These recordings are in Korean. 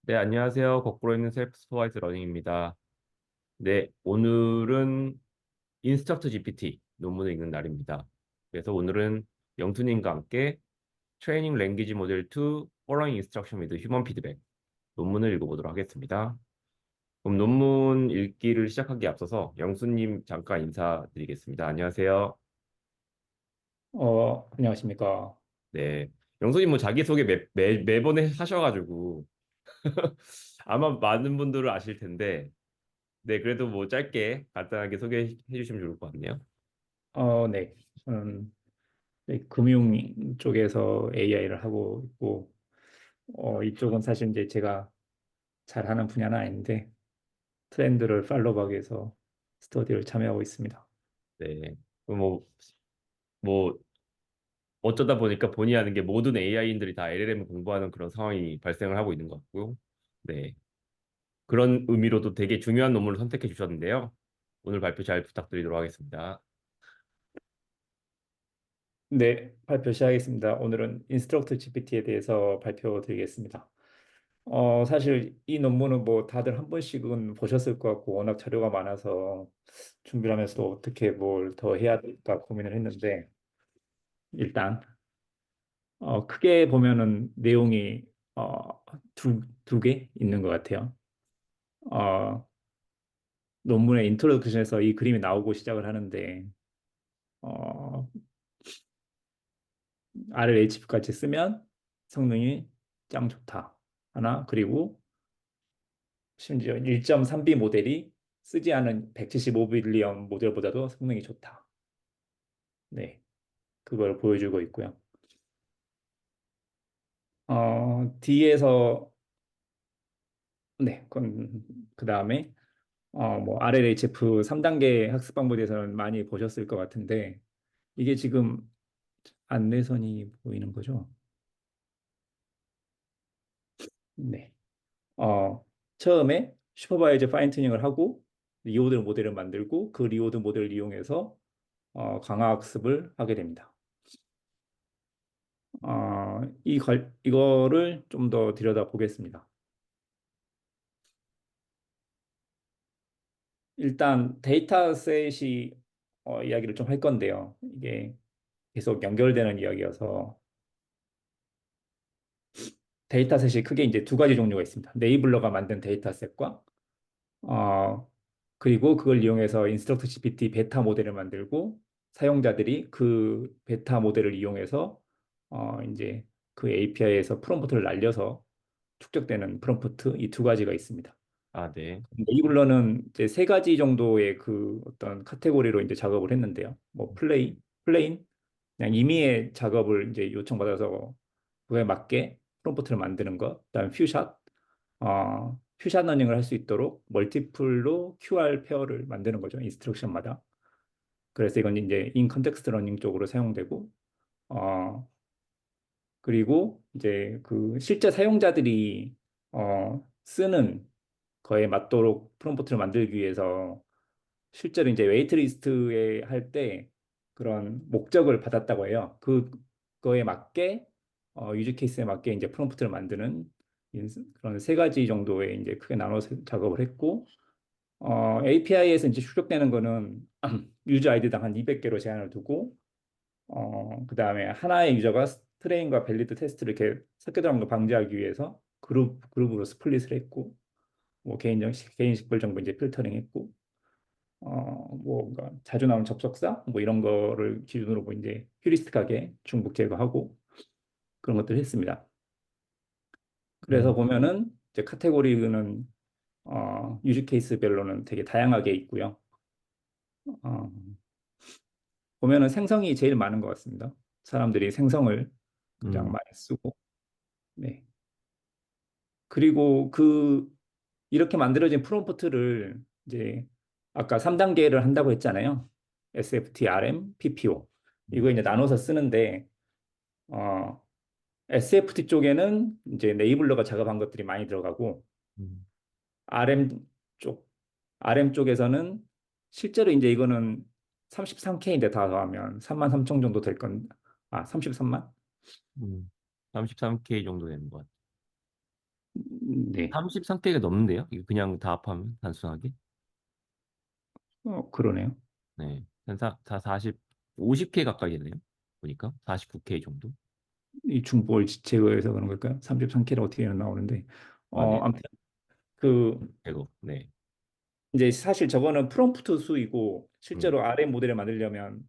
네, 안녕하세요. 거꾸로 있는 셀프 슈퍼바이즈 러닝입니다. 네, 오늘은 인스트럭터 GPT 논문을 읽는 날입니다. 그래서 오늘은 영수님과 함께 트레이닝 랭귀지 모델 2 Following Instruction with Human Feedback 논문을 읽어보도록 하겠습니다. 그럼 논문 읽기를 시작하기에 앞서서 영수님 잠깐 인사드리겠습니다. 안녕하세요. 안녕하십니까. 네, 영수님 뭐 자기소개 매번 하셔가지고 아마 많은 분들은 아실 텐데 네, 그래도 뭐 짧게 간단하게 소개해 주시면 좋을 것 같네요. 네. 저는 금융 쪽에서 AI를 하고 있고, 이쪽은 사실 이제 제가 잘하는 분야는 아닌데, 트렌드를 팔로우하기 위해서 스터디를 참여하고 있습니다. 네. 그럼 뭐, 어쩌다 보니까 본의 아는 게 모든 AI인들이 다 LLM 공부하는 그런 상황이 발생을 하고 있는 것 같고요. 네. 그런 의미로도 되게 중요한 논문을 선택해 주셨는데요. 오늘 발표 잘 부탁드리도록 하겠습니다. 네, 발표 시작하겠습니다. 오늘은 인스트럭터 GPT에 대해서 발표드리겠습니다. 사실 이 논문은 뭐 다들 한 번씩은 보셨을 것 같고, 워낙 자료가 많아서 준비를 하면서도 어떻게 뭘 더 해야 될까 고민을 했는데, 일단 크게 보면은 내용이 두 개 있는 것 같아요. 어, 논문의 인트로덕션에서 이 그림이 나오고 시작을 하는데 어, RLHF까지 쓰면 성능이 짱 좋다. 하나, 그리고 심지어 1.3B 모델이 쓰지 않은 175빌리언 모델보다도 성능이 좋다. 네, 그걸 보여주고 있고요. 뒤에서 네, 그 다음에 뭐 RLHF 3단계 학습 방법에 대해서는 많이 보셨을 것 같은데 이게 지금 안내선이 보이는 거죠? 네. 처음에 슈퍼바이저 파인 튜닝을 하고 리오드 모델을 만들고 그 리오드 모델을 이용해서 강화 학습을 하게 됩니다. 이거를 좀 더 들여다 보겠습니다. 일단 데이터셋이 이야기를 좀 할 건데요. 이게 계속 연결되는 이야기여서 데이터셋이 크게 이제 두 가지 종류가 있습니다. 네이블러가 만든 데이터셋과 그리고 그걸 이용해서 인스트럭터 GPT 베타 모델을 만들고 사용자들이 그 베타 모델을 이용해서 이제 그 API에서 프롬프트를 날려서 축적되는 프롬프트 이 두 가지가 있습니다. 아, 네. 네이블러는 이제 세 가지 정도의 그 어떤 카테고리로 이제 작업을 했는데요. 뭐 플레인, 그냥 임의의 작업을 이제 요청받아서 그에 맞게 프롬프트를 만드는 것, 그다음에 퓨샷 러닝을 할 수 있도록 멀티플로 QR 페어를 만드는 거죠. 인스트럭션마다. 그래서 이건 이제 인 컨텍스트 러닝 쪽으로 사용되고, 어, 그리고 이제 그 실제 사용자들이 쓰는 거에 맞도록 프롬프트를 만들기 위해서 실제로 이제 웨이트리스트에 할 때 그런 목적을 받았다고 해요. 그거에 맞게 유즈 케이스에 맞게 이제 프롬프트를 만드는 그런 세 가지 정도의 이제 크게 나눠서 작업을 했고 API에서 이제 출력되는 거는 유저 아이디당 한 200개로 제한을 두고 그다음에 하나의 유저가 트레인과 밸리드 테스트를 이렇게 섞여 들어가는 걸 방지하기 위해서 그룹으로 스플릿을 했고 뭐 개인 식별 정보 이제 필터링 했고 뭔가 자주 나오는 접속사 뭐 이런 거를 기준으로 뭐 이제 휴리스틱하게 중복 제거하고 그런 것들을 했습니다. 그래서 음, 보면은 이제 카테고리는 유즈 케이스별로는 되게 다양하게 있고요. 어, 보면은 생성이 제일 많은 것 같습니다. 사람들이 생성을 가장 음, 많이 쓰고, 네. 그리고 이렇게 만들어진 프롬프트를 이제 아까 3단계를 한다고 했잖아요. SFT, RM, PPO. 이거 음, 이제 나눠서 쓰는데, 어, SFT 쪽에는 이제 네이블러가 작업한 것들이 많이 들어가고, 음, RM 쪽, RM 쪽에서는 실제로 이제 이거는 33K인데 다 더하면 3만 3천 정도 될 건, 33만? 33K 정도 되는 것 같아요. 네. 33K가 넘는데요? 이거 그냥 다 합하면 단순하게. 그러네요. 네. 다 50K 가까이 되네요. 보니까 49K 정도. 이 중보를 제거해서 그런 걸까요? 33K가 어떻게 나오는데. 아니, 아무튼 그 이거. 네. 이제 사실 저거는 프롬프트 수이고 음, 실제로 RM 모델을 만들려면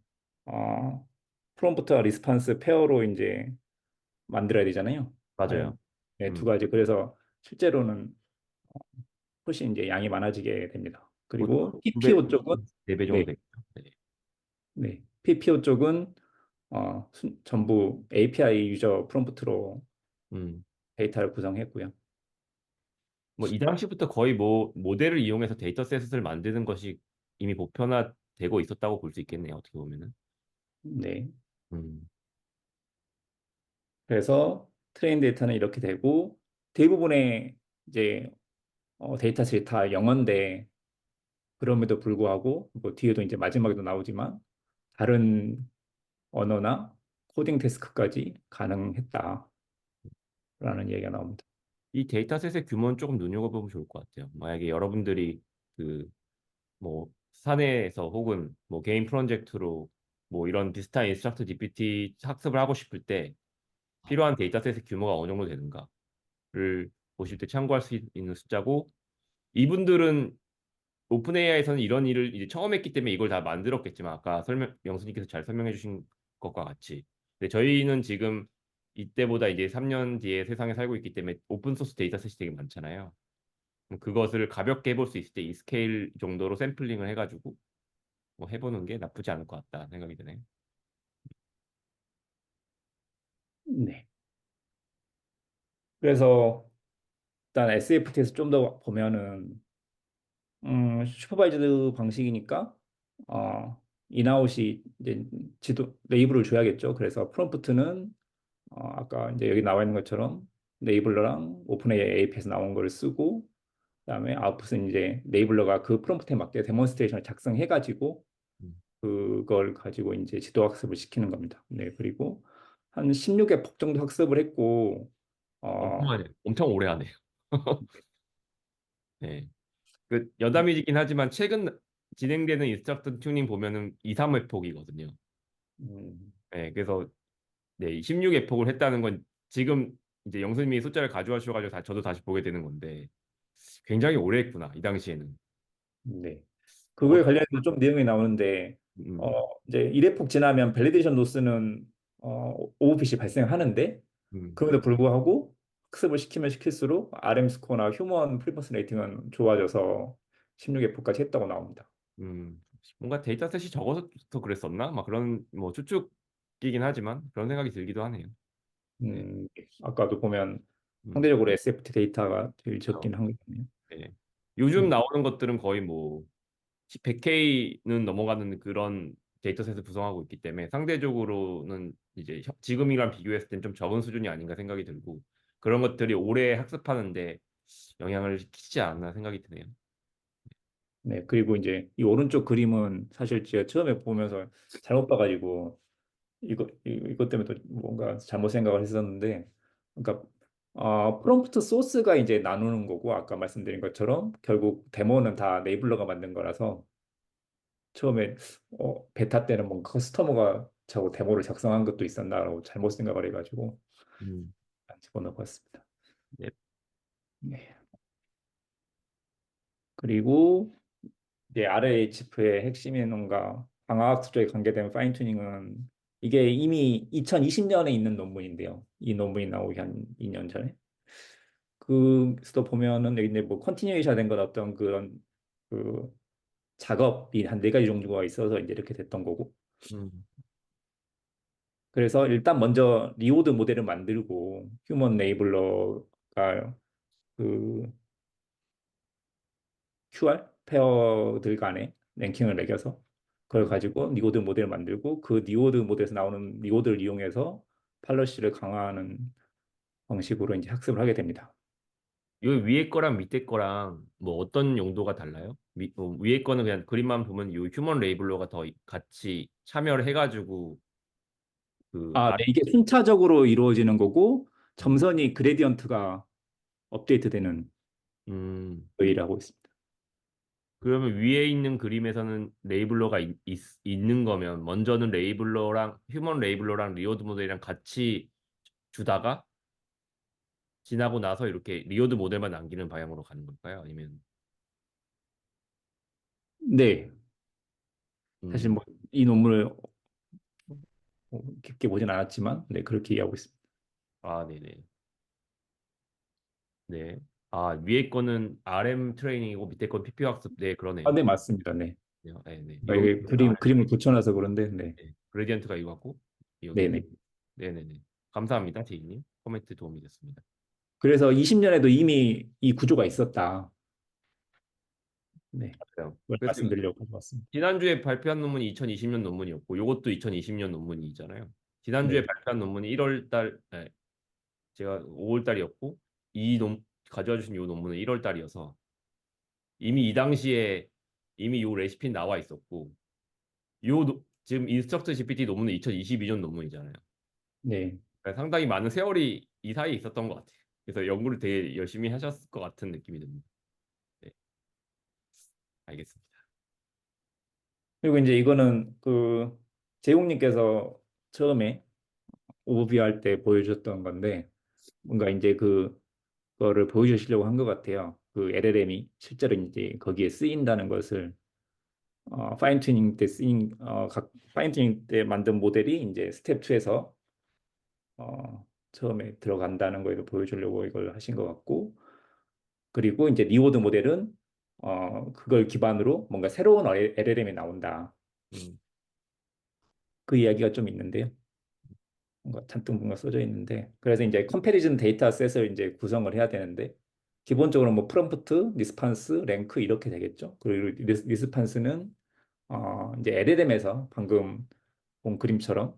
프롬프트와 리스판스 페어로 이제 만들어야 되잖아요. 맞아요. 네, 두 음, 가지. 그래서 실제로는 훨씬 이제 양이 많아지게 됩니다. 그리고 보통 PPO 쪽은 4배 정도 네, 되겠죠. 네. 네. PPO 쪽은 전부 API 유저 프롬프트로 음. 데이터를 구성했고요. 뭐 이 당시부터 거의 뭐 모델을 이용해서 데이터셋을 만드는 것이 이미 보편화되고 있었다고 볼 수 있겠네요. 어떻게 보면은. 네. 음, 그래서 트레인 데이터는 이렇게 되고 대부분의 이제 데이터셋이 다 영어인데 그럼에도 불구하고 뭐 뒤에도 이제 마지막에도 나오지만 다른 언어나 코딩 태스크까지 가능했다라는 얘기가 나옵니다. 이 데이터셋의 규모는 조금 눈여겨보면 좋을 것 같아요. 만약에 여러분들이 그 뭐 사내에서 혹은 뭐 개인 프로젝트로 뭐 이런 비슷한 인스트럭터 GPT 학습을 하고 싶을 때 필요한 데이터셋의 규모가 어느 정도 되는가를 보실 때 참고할 수 있는 숫자고 이분들은 오픈 AI에서는 이런 일을 이제 처음 했기 때문에 이걸 다 만들었겠지만 아까 영수님께서 잘 설명해 주신 것과 같이 근데 저희는 지금 이때보다 이제 3년 뒤에 세상에 살고 있기 때문에 오픈 소스 데이터셋이 되게 많잖아요. 그럼 그것을 가볍게 해볼 수 있을 때 이 스케일 정도로 샘플링을 해가지고 뭐 해보는 게 나쁘지 않을 것 같다 생각이 드네요. 네. 그래서 일단 SFT에서 좀 더 보면은 슈퍼바이즈드 방식이니까 인아웃이 이제 지도 레이블을 줘야겠죠. 그래서 프롬프트는 아까 이제 여기 나와 있는 것처럼 네이블러랑 오픈 AI에서 나온 걸 쓰고 그다음에 아웃풋은 이제 네이블러가 그 프롬프트에 맞게 데몬스트레이션을 작성해가지고 음, 그걸 가지고 이제 지도 학습을 시키는 겁니다. 네, 그리고 한 16회 폭 정도 학습을 했고 엄청 어, 하네. 엄청 오래 하네요. 네. 그 여담이긴 하지만 최근 진행되는 인스트럭터 튜닝 보면은 2, 3회폭이거든요. 음, 네, 그래서 네, 16회폭을 했다는 건 지금 이제 영수님이 숫자를 가져와주셔가지고 저도 다시 보게 되는 건데 굉장히 오래 했구나 이 당시에는. 네. 어, 그거에 관련해서 좀 내용이 나오는데 어, 음, 이제 1회폭 지나면 밸리데이션 로스는 오버핏이 발생하는데 음, 그럼에도 불구하고 학습을 시키면 시킬수록 RM 스코어나 휴먼 프리퍼런스 레이팅은 좋아져서 16회폭까지 했다고 나옵니다. 뭔가 데이터셋이 적어서 더 그랬었나? 막 그런 뭐 추측이긴 하지만 그런 생각이 들기도 하네요. 네, 음, 아까도 보면 음, 상대적으로 SFT 데이터가 제일 그렇죠. 적긴 한 거네요. 네. 요즘 음, 나오는 것들은 거의 뭐 100K는 넘어가는 그런 데이터셋을 구성하고 있기 때문에 상대적으로는 이제 지금이랑 비교했을 땐 좀 적은 수준이 아닌가 생각이 들고 그런 것들이 오래 학습하는데 영향을 끼치지 않나 생각이 드네요. 네, 그리고 이제 이 오른쪽 그림은 사실 제가 처음에 보면서 잘못 봐가지고 이것 때문에 또 뭔가 잘못 생각을 했었는데, 그러니까 프롬프트 소스가 이제 나누는 거고 아까 말씀드린 것처럼 결국 데모는 다 네이블러가 만든 거라서 처음에 베타 때는 뭔가 커스터머가 저거 데모를 작성한 것도 있었나라고 잘못 생각을 해가지고 음, 안 집어넣어봤습니다. 네. 네. 그리고 이제 RHF의 핵심인 뭔가 방화학 수조에 관계된 파인 튜닝은 이게 이미 2020년에 있는 논문인데요. 이 논문이 나오기 한 2년 전에. 그에서 보면은 여기 이제 뭐 컨티뉴에이션 된 건 어떤 그런 그 작업이 한 네 가지 종류가 있어서 이제 이렇게 됐던 거고. 음, 그래서 일단 먼저 리오드 모델을 만들고 휴먼 네이블러가 그 QR 페어들 간에 랭킹을 매겨서 그걸 음. 가지고 니오드 모델을 만들고 그 니오드 모델에서 나오는 니오드를 이용해서 팔러시를 강화하는 방식으로 이제 학습을 하게 됩니다. 요 위에 거랑 밑에 거랑 뭐 어떤 용도가 달라요? 위에 거는 그냥 그림만 보면 요 휴먼 레이블러가 더 같이 참여를 해가지고 그 네, 이게 순차적으로 이루어지는 거고 음, 점선이 그레디언트가 업데이트되는 음, 웨이를 하고 있습니다. 그러면 위에 있는 그림에서는 레이블러가 있는 거면 먼저는 레이블러랑 휴먼 레이블러랑 리오드 모델이랑 같이 주다가 지나고 나서 이렇게 리오드 모델만 남기는 방향으로 가는 걸까요? 아니면 네, 사실 음, 뭐 이 논문을 깊게 보진 않았지만, 네, 그렇게 이해하고 있습니다. 아, 네네. 네. 아, 위에 거는 RM 트레이닝이고 밑에 건 PPO 학습. 네, 아, 그러네요. 네, 맞습니다. 네. 네, 네. 네. 아, 이게 그림을 붙여놔서 그런데, 네, 네. 그레디언트가 이거 같고 네, 이거네요. 네. 네네네. 감사합니다, 제이님. 코멘트 도움이 됐습니다. 그래서 20년에도 이미 이 구조가 있었다. 네, 그래요. 그걸 그래서 말씀드리려고 가져왔습니다. 지난주에 발표한 논문이 2020년 논문이었고, 요것도 2020년 논문이잖아요. 지난주에 네, 발표한 논문이 1월 달, 네, 제가 5월 달이었고, 가져와 주신 요 논문은 1월 달이어서 이미 이 당시에 이미 요 레시피는 나와 있었고, 지금 인스트럭터 GPT 논문은 2022년 논문이잖아요. 네. 그러니까 상당히 많은 세월이 이 사이에 있었던 것 같아요. 그래서 연구를 되게 열심히 하셨을 것 같은 느낌이 듭니다. 네, 알겠습니다. 그리고 이제 이거는 그 제국님께서 처음에 오버뷰 할 때 보여주셨던 건데, 뭔가 이제 그거를 보여주시려고 한 것 같아요. 그 LLM이 실제로 이제 거기에 쓰인다는 것을 파인 튜닝 때 각 파인 튜닝 때 만든 모델이 이제 스텝 2에서 처음에 들어간다는 거를 보여주려고 이걸 하신 것 같고, 그리고 이제 리워드 모델은 그걸 기반으로 뭔가 새로운 LLM이 나온다. 음, 그 이야기가 좀 있는데요. 뭔가 잔뜩 뭔가 써져 있는데, 그래서 이제 컴패리즌 데이터셋을 이제 구성을 해야 되는데, 기본적으로 뭐 프롬프트, 리스판스, 랭크 이렇게 되겠죠. 그리고 리스판스는 이제 LLM에서 방금 본 그림처럼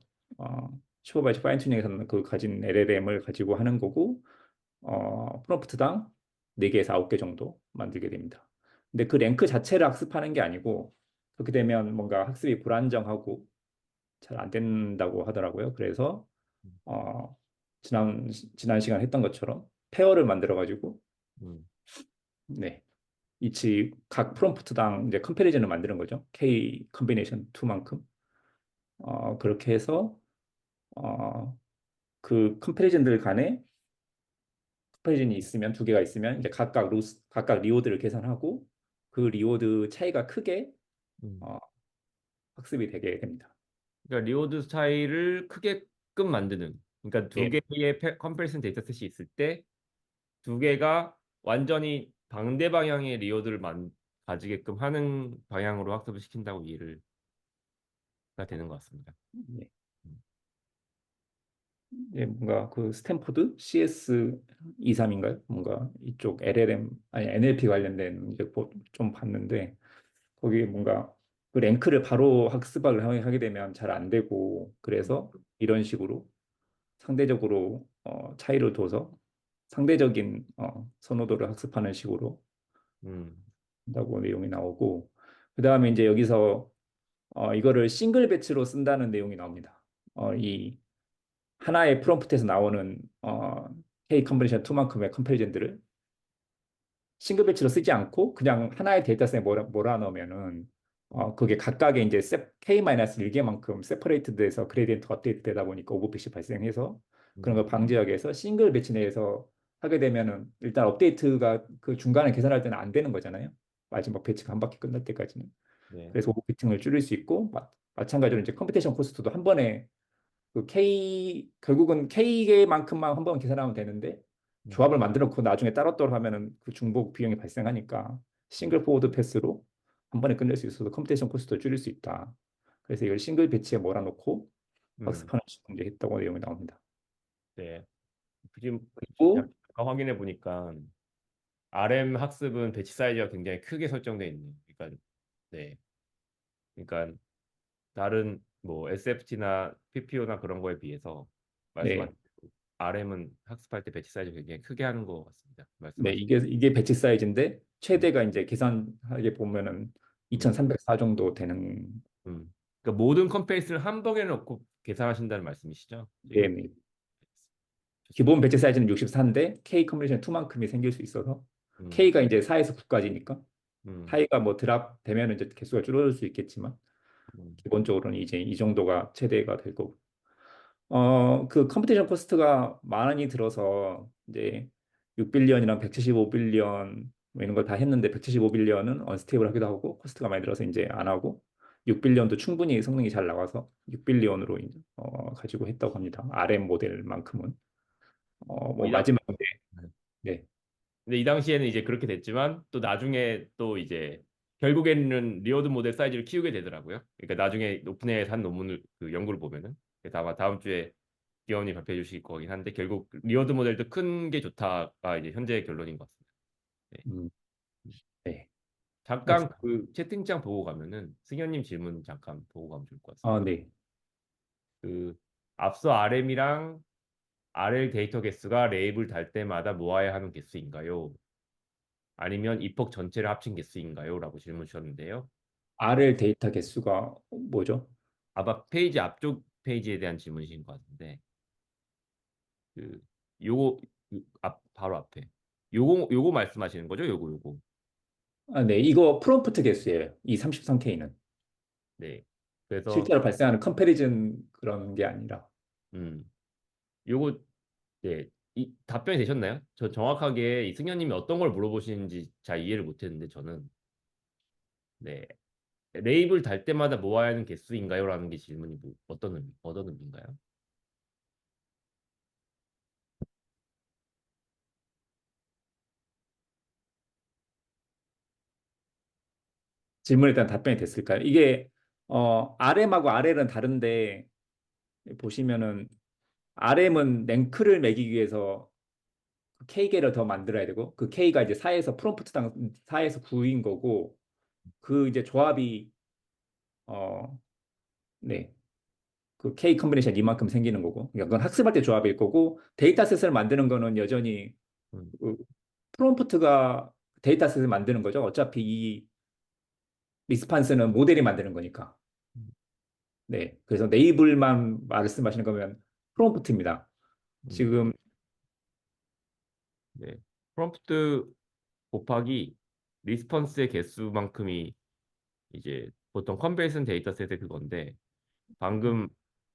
슈퍼바이저 파인 튜닝에서는 그 가진 LLM을 가지고 하는 거고, 프롬프트당 4개에서 9개 정도 만들게 됩니다. 근데 그 랭크 자체를 학습하는 게 아니고, 그렇게 되면 뭔가 학습이 불안정하고 잘 안 된다고 하더라고요. 그래서 어, 지난 시간 했던 것처럼 페어를 만들어 가지고, 음, 네, 이치 각 프롬프트당 이제 컴패리즌을 만드는 거죠. K 컨비네이션 2만큼 그렇게 해서 어, 그 컴패리즌들 간에 컴패리즌이 있으면 2개가 있으면 이제 각각 리워드를 계산하고, 그 리워드 차이가 크게 음. 어, 학습이 되게 됩니다. 그러니까 리오드 스타일을 크게끔 만드는. 그러니까 두 네, 개의 컴패리슨 데이터셋이 있을 때 두 개가 완전히 반대 방향의 리오드를 가지게끔 하는 방향으로 학습을 시킨다고 이해가 되는 것 같습니다. 네. 음, 예, 뭔가 그 스탠포드 CS 23인가요? 뭔가 이쪽 LLM 아니 NLP 관련된 이제 좀 봤는데, 거기 뭔가 그 랭크를 바로 학습을 하게 되면 잘 안 되고, 음, 그래서 이런 식으로 상대적으로 차이를 둬서 상대적인 선호도를 학습하는 식으로 음, 한다고 내용이 나오고, 그 다음에 이제 여기서 이거를 싱글 배치로 쓴다는 내용이 나옵니다. 이 하나의 프롬프트에서 나오는 K 컨버전 2만큼의 컴패리즌들을 싱글 배치로 쓰지 않고 그냥 하나의 데이터셋에 몰아넣으면은 그게 각각의 이제 K-1개만큼 세퍼레이트 돼서 그레디언트 업데이트 되다 보니까 오버핏이 발생해서 그런 걸 음, 방지하기 위해서 싱글 배치 내에서 하게 되면은 일단 업데이트가 그 중간에 계산할 때는 안 되는 거잖아요. 마지막 배치가 한 바퀴 끝날 때까지는. 네, 그래서 오버피팅을 줄일 수 있고, 마찬가지로 이제 컴퓨테이션 코스트도 한 번에 결국은 K개만큼만 한 번 계산하면 되는데, 음, 조합을 만들어 놓고 나중에 따로따로 하면은 그 중복 비용이 발생하니까 음, 싱글 포워드 패스로 한 번에 끝낼 수 있어서 컴퓨테이션 코스트를 줄일 수 있다. 그래서 이걸 싱글 배치에 몰아놓고 음, 학습하는 식으로 이제 했다고 내용이 나옵니다. 네. 지금 그리고 잠깐 확인해 보니까 RM 학습은 배치 사이즈가 굉장히 크게 설정되어 있네요. 그러니까 네, 그러니까 다른 뭐 SFT나 PPO나 그런 거에 비해서 말씀하신 네, RM은 학습할 때 배치 사이즈 굉장히 크게 하는 것 같습니다. 네, 말씀하신. 이게 배치 사이즈인데 음, 최대가 이제 계산하게 보면은 음, 2304 정도 되는. 그러니까 모든 컴페이스를 한 번에 넣고 계산하신다는 말씀이시죠? 네, 지금. 네. 기본 배치 사이즈는 64인데 K 컨비네이션 2만큼이 생길 수 있어서 음, K가 이제 4에서 9까지니까 음, 타이가 뭐 드랍 되면 이제 개수가 줄어들 수 있겠지만 음. 기본적으로는 이제 이 정도가 최대가 될 거고. 그 컴퓨테이션 코스트가 많이 들어서 이제 6빌리언이랑 175빌리언 뭐 이런 걸 다 했는데 175빌리언은 언스테이블 하기도 하고 코스트가 많이 들어서 이제 안 하고 6빌리언도 충분히 성능이 잘 나와서 6빌리언으로 가지고 했다고 합니다. RM 모델만큼은 뭐 뭐 이 당, 마지막에 네. 근데 이 당시에는 이제 그렇게 됐지만 또 나중에 또 이제 결국에는 리워드 모델 사이즈를 키우게 되더라고요. 그러니까 나중에 오픈AI에서 한 논문을 그 연구를 보면은 그래서 아마 다음 주에 기원이 발표해 주실 거긴 한데 결국 리워드 모델도 큰 게 좋다가 이제 현재의 결론인 것 같습니다. 네. 음, 네. 잠깐 알겠습니다. 그 채팅창 보고 가면은 승현님 질문 잠깐 보고 가면 좋을 것 아, 같습니다. 네. 그 앞서 RM이랑 RL 데이터 개수가 레이블 달 때마다 모아야 하는 개수인가요? 아니면 이폭 전체를 합친 개수인가요? 라고 질문 주셨는데요. RL 데이터 개수가 뭐죠? 아마 페이지 앞쪽 페이지에 대한 질문이신 것 같은데 그 요거 바로 앞에 요거 말씀하시는 거죠? 요거. 아, 네. 이거 프롬프트 개수예요. 이 33K는. 네. 그래서 실제로 발생하는 컴패리즌 그런 게 아니라. 음 요거 네. 이 답변이 되셨나요? 저 정확하게 이 승현님이 어떤 걸 물어보시는지 잘 이해를 못했는데 저는 네 레이블 달 때마다 모아야 하는 개수인가요? 라는 게 질문이 뭐, 어떤 의미인가요? 질문에 대한 답변이 됐을까요? 이게 RM하고 RL은 다른데 보시면은 RM은 랭크를 매기기 위해서 K개를 더 만들어야 되고 그 K가 이제 4에서 프롬프트당 4에서 9인 거고 그 이제 조합이 어 네. 그 K 컨비네이션 이만큼 생기는 거고 그러니까 그건 학습할 때 조합일 거고 데이터셋을 만드는 거는 여전히 음, 그 프롬프트가 데이터셋을 만드는 거죠. 어차피 이 리스판스는 모델이 만드는 거니까. 음, 네. 그래서 네이블만 말씀하시는 거면 프롬프트입니다. 음. 지금 네. 프롬프트 곱하기 리스폰스의 개수만큼이 이제 보통 컨베이슨 데이터셋의 그건데 방금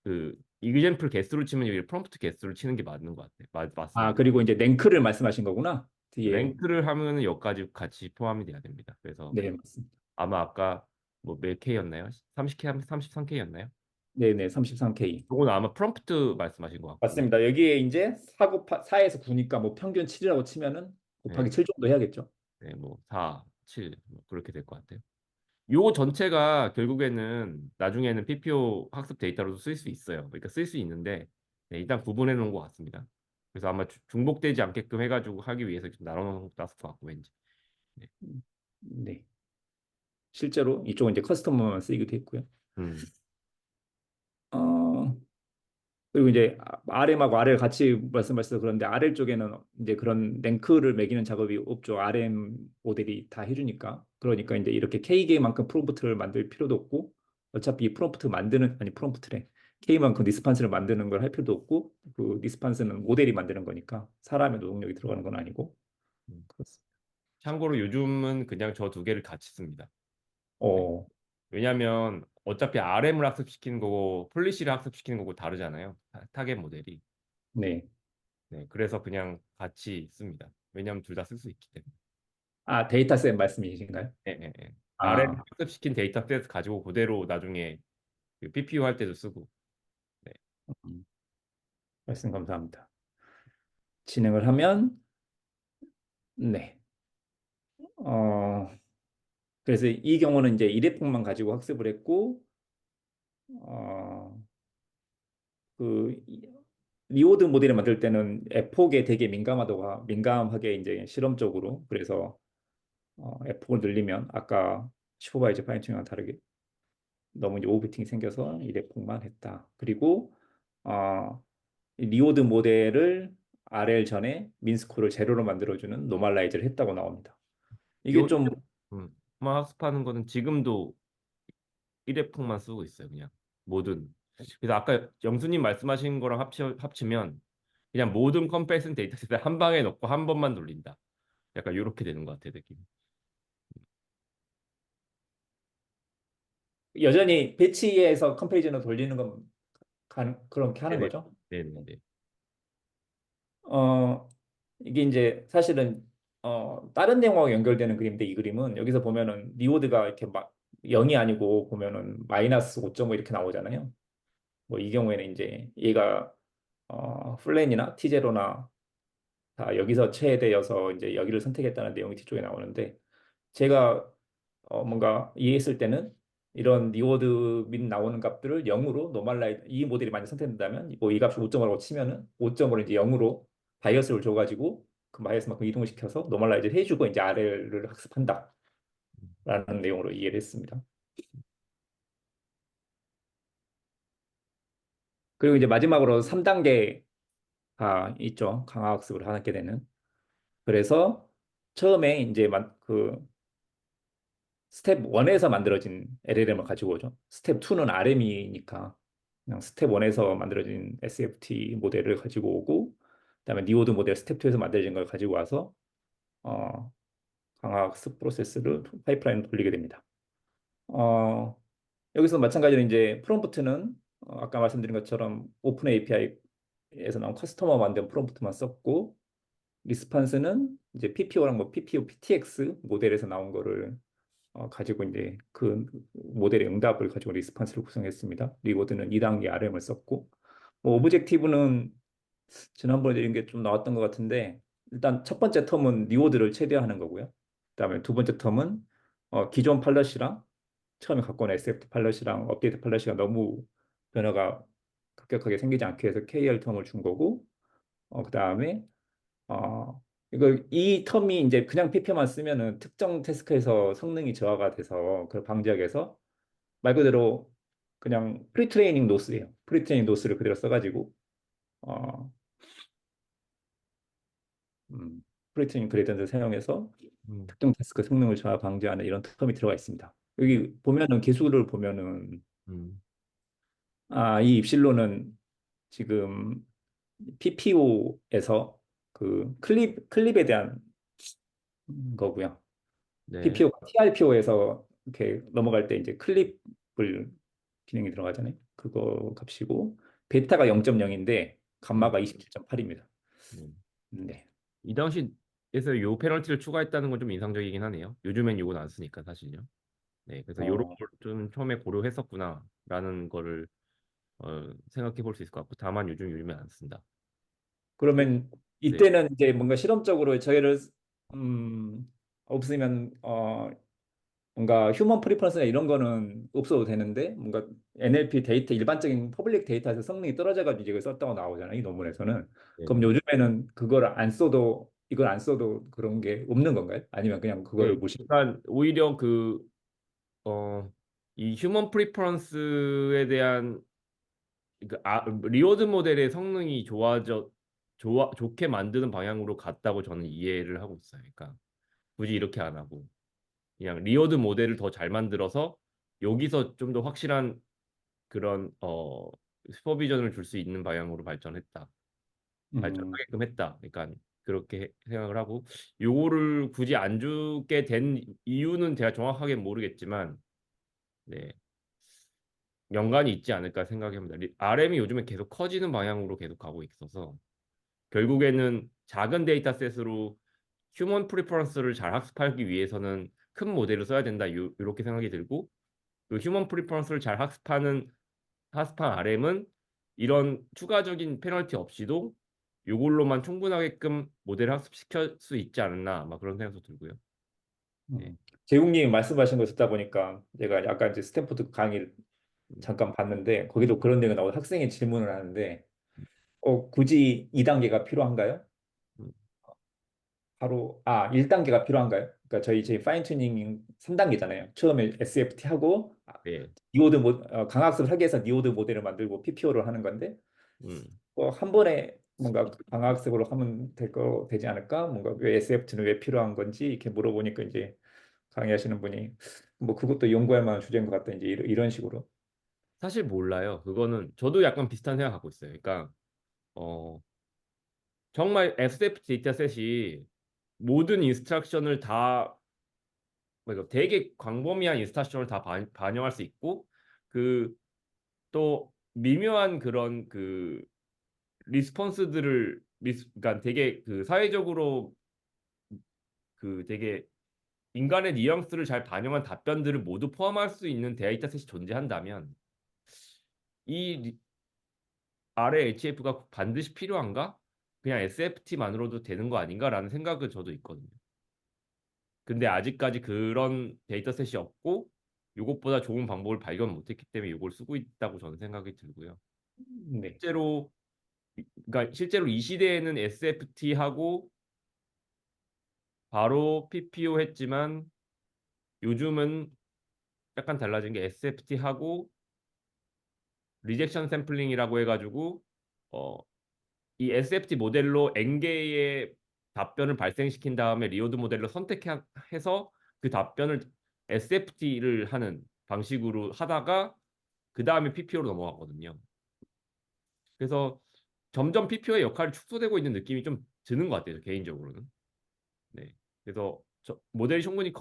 그 이그젬플 개수로 치면 여기 프롬프트 개수를 치는 게 맞는 것 같아요. 맞습니다. 그리고 이제 랭크를 말씀하신 거구나. 뒤에 랭크를 하면은 여기까지 같이 포함이 돼야 됩니다. 그래서 네, 맞습니다. 아마 아까 뭐 몇 K였나요? 30K, 33K였나요? 네, 네, 33K. 그건 아마 프롬프트 말씀하신 것 같고요. 맞습니다. 여기에 이제 4에서 9니까 뭐 평균 7이라고 치면은 곱하기 네, 7 정도 해야겠죠. 네, 뭐 4, 7, 뭐 그렇게 될 것 같아요. 요거 전체가 결국에는 나중에는 PPO 학습 데이터로도 쓸 수 있어요. 그러니까 쓸 수 있는데 네, 일단 구분해 놓은 것 같습니다. 그래서 아마 중복되지 않게끔 해가지고 하기 위해서 좀 나눠 놓은 것 같고 왠지. 네. 네. 실제로 이쪽은 이제 커스텀만 쓰이기도 했고요. 음, 어, 그리고 이제 RM하고 RL 같이 말씀하셔서 그런데 RL 쪽에는 이제 그런 랭크를 매기는 작업이 없죠. RM 모델이 다 해주니까. 그러니까 이제 이렇게 K개만큼 프롬프트를 만들 필요도 없고 어차피 이 프롬프트 만드는 아니 프롬프트래. K만큼 리스판스를 만드는 걸 할 필요도 없고 그 리스판스는 모델이 만드는 거니까 사람의 노동력이 들어가는 건 아니고 음. 그렇습니다. 참고로 요즘은 그냥 저 두 개를 같이 씁니다. 네. 어, 왜냐하면 어차피 RM을 학습시키는 거고 폴리시를 학습시키는 거고 다르잖아요. 타겟 모델이. 네. 네, 그래서 그냥 같이 씁니다. 왜냐하면 둘 다 쓸 수 있기 때문에. 데이터셋 말씀이신가요? 예, 예, 예. RM 아, 학습시킨 데이터셋 가지고 그대로 나중에 그 PPU 할 때도 쓰고. 네. 음, 말씀 감사합니다. 진행을 하면 네. 어, 그래서 이 경우는 이제 일회폭만 가지고 학습을 했고, 어, 리오드 모델을 만들 때는 에폭에 되게 민감하게 이제 실험적으로 그래서 에폭을 늘리면 아까 슈퍼바이저 파인튜닝과 다르게 너무 이제 오버피팅이 생겨서 일회폭만 했다. 그리고 이 리오드 모델을 RL 전에 민스코를 제로로 만들어주는 노멀라이즈를 했다고 나옵니다. 이게 요 좀 만 학습하는 거는 지금도 1회풍만 쓰고 있어요. 그냥 모든. 그래서 아까 영수님 말씀하신 거랑 합치면 그냥 모든 컴패슨 데이터셋을 한 방에 넣고 한 번만 돌린다. 약간 이렇게 되는 것 같아요, 느낌. 여전히 배치에서 컴패리즌을 돌리는 건 그렇게 하는 네네. 거죠. 네네. 어, 이게 이제 사실은 다른 내용하고 연결되는 그림인데 이 그림은 여기서 보면은 리오드가 이렇게 막 0이 아니고 보면은 마이너스 5.5 이렇게 나오잖아요. 뭐 이 경우에는 이제 얘가 플랜이나 T제로나 다 여기서 최대여서 이제 여기를 선택했다는 내용이 뒤쪽에 나오는데 제가 뭔가 이해했을 때는 이런 리워드 및 나오는 값들을 0으로 노멀라이즈 이 모델이 만약 선택된다면 뭐이 값이 5.5라고 치면은 5.5를 이제 0으로 바이어스를 줘가지고 그 바이어스만큼 이동을 시켜서 노멀라이즈 해주고 이제 아래를 학습한다라는 내용으로 이해를 했습니다. 그리고 이제 마지막으로 3단계가 있죠. 강화학습을 하게 되는. 그래서 처음에 이제 그 스텝 1에서 만들어진 LLM을 가지고 오죠. 스텝 2는 RM이니까 그냥 스텝 1에서 만들어진 SFT 모델을 가지고 오고 그다음에 니오드 모델 스텝 2에서 만들어진 걸 가지고 와서 어, 강화학습 프로세스를 파이프라인 돌리게 됩니다. 어, 여기서 마찬가지로 이제 프롬프트는 아까 말씀드린 것처럼 오픈 API에서 나온 커스터머 만든 프롬프트만 썼고 리스판스는 이제 PPO랑 뭐 PPO, PTX 모델에서 나온 거를 가지고 이제 그 모델의 응답을 가지고 리스판스를 구성했습니다. 리워드는 2단계 RM을 썼고, 뭐 오브젝티브는 지난번에 드린 게 좀 나왔던 것 같은데, 일단 첫 번째 텀은 리워드를 최대화하는 거고요. 그다음에 두 번째 텀은 기존 팔럿이랑 처음에 갖고 온 SF 팔럿이랑 업데이트 팔럿이가 너무 변화가 급격하게 생기지 않게 해서 KR 텀을 준 거고, 그다음에 이거 이 텀이 이제 그냥 PP만 쓰면은 특정 태스크에서 성능이 저하가 돼서 그걸 방지하기 위해서 말 그대로 그냥 프리트레이닝 노스예요. 프리트레이닝 노스를 그대로 써가지고 어, 프리트레이닝 그레이던을 사용해서 음, 특정 태스크 성능을 저하 방지하는 이런 텀이 들어가 있습니다. 여기 보면은 기술을 보면은 음, 이 입실로는 지금 PPO에서 그 클립에 대한 거고요. 네. PPO가 TRPO에서 이렇게 넘어갈 때 이제 클립을 기능이 들어가잖아요. 그거 값이고 베타가 0.0인데 음, 감마가 27.8입니다. 음. 네. 이 당시에서 요 페널티를 추가했다는 건 좀 인상적이긴 하네요. 요즘엔 요건 안 쓰니까 사실요. 네, 그래서 요런 어, 걸 좀 처음에 고려했었구나라는 거를 생각해 볼 수 있을 것 같고, 다만 요즘엔 안 쓴다. 또, 그러면 네, 이때는 이제 뭔가 실험적으로 저희를 없으면 뭔가 휴먼 프리퍼런스나 이런 거는 없어도 되는데 뭔가 NLP 데이터 일반적인 퍼블릭 데이터에서 성능이 떨어져가지고 이걸 썼다고 나오잖아요. 이 논문에서는. 네, 그럼 네. 요즘에는 그걸 안 써도 이걸 안 써도 그런 게 없는 건가요? 아니면 그냥 그거를 네, 무시? 그러니까 오히려 이 휴먼 프리퍼런스에 대한 리워드 모델의 성능이 좋게 만드는 방향으로 갔다고 저는 이해를 하고 있어요. 그러니까 굳이 이렇게 안 하고 그냥 리워드 모델을 더 잘 만들어서 여기서 좀 더 확실한 그런 슈퍼비전을 줄 수 있는 방향으로 음, 발전하게끔 했다. 그러니까 그렇게 생각을 하고 요거를 굳이 안 주게 된 이유는 제가 정확하게 모르겠지만 네. 연관이 있지 않을까 생각합니다. RM이 요즘에 계속 커지는 방향으로 계속 가고 있어서 결국에는 작은 데이터셋으로 휴먼 프리퍼런스를 잘 학습하기 위해서는 큰 모델을 써야 된다. 이렇게 생각이 들고 그 휴먼 프리퍼런스를 잘 학습한 RM은 이런 추가적인 페널티 없이도 이걸로만 충분하게끔 모델을 학습시킬 수 있지 않나 막 그런 생각도 들고요. 네. 제국님이 말씀하신 거 듣다 보니까 제가 약간 이제 스탠포드 강의를 음, 잠깐 봤는데 거기도 그런 내용이 나오고 학생이 질문을 하는데 굳이 2단계가 필요한가요? 음, 바로 1단계가 필요한가요? 그러니까 저희 파인 튜닝 3단계잖아요. 처음에 SFT 하고 네. 강학습을 하기 위해서 니오드 모델을 만들고 PPO를 하는 건데 음. 한 번에 뭔가 강학습으로 하면 되지 않을까? 뭔가 왜 SFT는 왜 필요한 건지 이렇게 물어보니까 이제 강의하시는 분이 뭐 그것도 연구할 만한 주제인 것 같다. 이제 이런 식으로. 사실 몰라요. 그거는 저도 약간 비슷한 생각 갖고 있어요. 그러니까 어 정말 SFT 데이터셋이 모든 인스트럭션을 다 그러니까 되게 광범위한 인스트럭션을 다 반영할 수 있고 그 또 미묘한 그런 그 그러니까 되게 그 사회적으로 그 되게 인간의 뉘앙스를 잘 반영한 답변들을 모두 포함할 수 있는 데이터셋이 존재한다면 이 RLHF가 반드시 필요한가? 그냥 SFT만으로도 되는 거 아닌가라는 생각은 저도 있거든요. 근데 아직까지 그런 데이터셋이 없고 이것보다 좋은 방법을 발견 못했기 때문에 이걸 쓰고 있다고 저는 생각이 들고요. 네. 실제로 그러니까 실제로 이 시대에는 SFT하고 바로 PPO 했지만 요즘은 약간 달라진 게 SFT하고 리젝션 샘플링이라고 해가지고 어, 이 SFT 모델로 N개의 답변을 발생시킨 다음에 리오드 모델로 선택해서 그 답변을 SFT를 하는 방식으로 하다가 그 다음에 PPO로 넘어가거든요. 그래서 점점 PPO의 역할이 축소되고 있는 느낌이 좀 드는 것 같아요, 개인적으로는. 네. 그래서 모델이 충분히